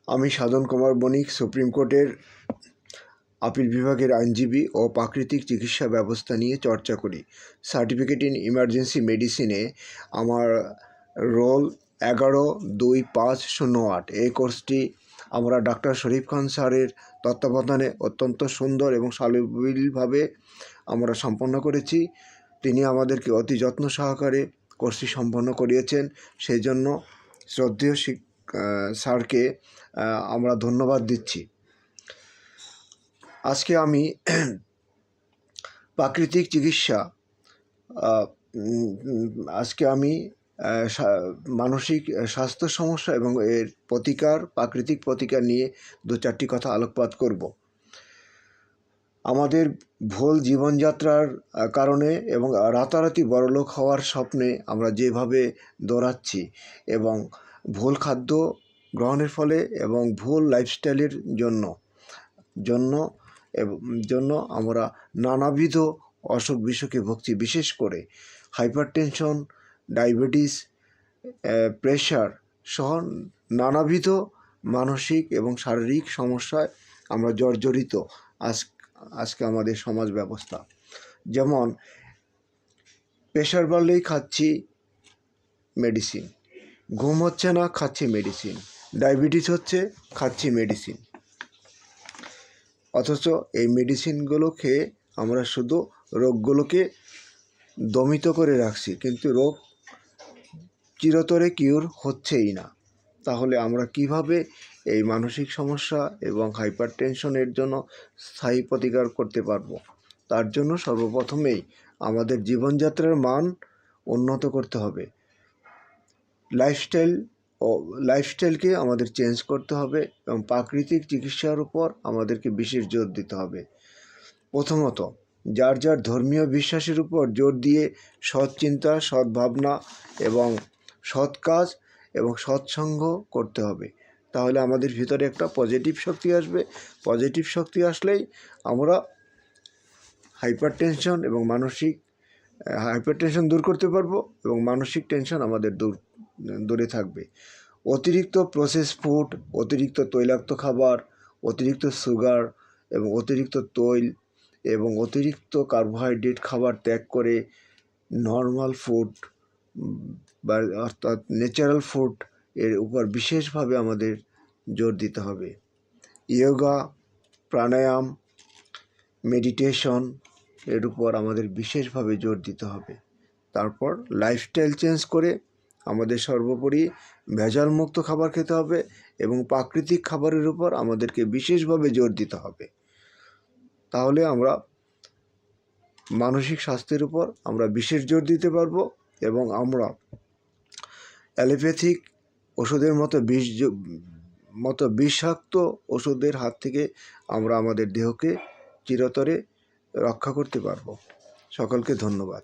আমি সাধন কুমার বণিক, সুপ্রিম কোর্টের আপিল বিভাগের আইনজীবী ও প্রাকৃতিক চিকিৎসা ব্যবস্থা নিয়ে চর্চা করি। সার্টিফিকেট ইন ইমার্জেন্সি মেডিসিনে আমার রোল 11-2-5-08। এই কোর্সটি আমরা ডাক্তার শরীফ খান স্যারের তত্ত্বাবধানে অত্যন্ত সুন্দর এবং সাবলীলভাবে আমরা সম্পন্ন করেছি। তিনি আমাদেরকে অতি যত্ন সহকারে কোর্সটি সম্পন্ন করিয়েছেন। সেই জন্য শ্রদ্ধেয় স্যারকে আমরা ধন্যবাদ দিচ্ছি। আজকে আমি প্রাকৃতিক চিকিৎসা মানসিক স্বাস্থ্য সমস্যা এবং এর প্রাকৃতিক প্রতিকার নিয়ে 2-4টি কথা আলোকপাত করব। আমাদের ভুল জীবনযাত্রার কারণে এবং রাতারাতি বড়লোক হওয়ার স্বপ্নে আমরা যেভাবে দৌড়াচ্ছি এবং ভুল খাদ্য গ্রহণের ফলে এবং ভুল লাইফস্টাইলের জন্য আমরা নানাবিধ অসুখ বিসুখে ভুগছি। বিশেষ করে হাইপারটেনশন, ডায়াবেটিস, প্রেশার সহ নানাবিধ মানসিক এবং শারীরিক সমস্যায় আমরা জর্জরিত আজকে আমাদের সমাজ ব্যবস্থা। যেমন প্রেশার বাড়লেই খাচ্ছি মেডিসিন, ঘুম হচ্ছে না খাচ্ছি মেডিসিন, ডায়াবেটিস হচ্ছে খাচ্ছি মেডিসিন। অথচ এই মেডিসিনগুলো খেয়ে আমরা শুধু রোগগুলোকে দমিত করে রাখছি, কিন্তু রোগ চিরতরে কিউর হচ্ছেই না। তাহলে আমরা কিভাবে এই মানসিক সমস্যা এবং হাইপারটেনশনের জন্য স্থায়ী প্রতিকার করতে পারবো? তার জন্য সর্বপ্রথমেই আমাদের জীবনযাত্রার মান উন্নত করতে হবে। লাইফস্টাইলকে আমাদের চেঞ্জ করতে হবে এবং প্রাকৃতিক চিকিৎসার উপর আমাদেরকে বিশেষ জোর দিতে হবে। প্রথমত, যার ধর্মীয় বিশ্বাসের উপর জোর দিয়ে সৎ চিন্তা, সৎ ভাবনা এবং সৎ কাজ এবং সৎসঙ্গ করতে হবে। তাহলে আমাদের ভিতরে একটা পজিটিভ শক্তি আসবে। পজিটিভ শক্তি আসলেই আমরা হাইপারটেনশন দূর করতে পারবো এবং মানসিক টেনশন আমাদের দূরে থাকবে। অতিরিক্ত প্রসেস ফুড, অতিরিক্ত তৈলাক্ত খাবার, অতিরিক্ত সুগার এবং অতিরিক্ত তৈল এবং অতিরিক্ত কার্বোহাইড্রেট খাবার ত্যাগ করে নর্মাল ফুড বা অর্থাৎ ন্যাচারাল ফুড এর উপর বিশেষভাবে আমাদের জোর দিতে হবে। যোগা, প্রাণায়াম, মেডিটেশন এর উপর আমাদের বিশেষভাবে জোর দিতে হবে। তারপর লাইফস্টাইল চেঞ্জ করে আমাদের সর্বোপরি ভেজালমুক্ত খাবার খেতে হবে এবং প্রাকৃতিক খাবারের উপর আমাদেরকে বিশেষভাবে জোর দিতে হবে। তাহলে আমরা মানসিক স্বাস্থ্যের উপর আমরা বিশেষ জোর দিতে পারবো এবং আমরা অ্যালোপ্যাথিক ওষুধের মতো বিষাক্ত ওষুধের হাত থেকে আমরা আমাদের দেহকে চিরতরে রক্ষা করতে পারবো। সকলকে ধন্যবাদ।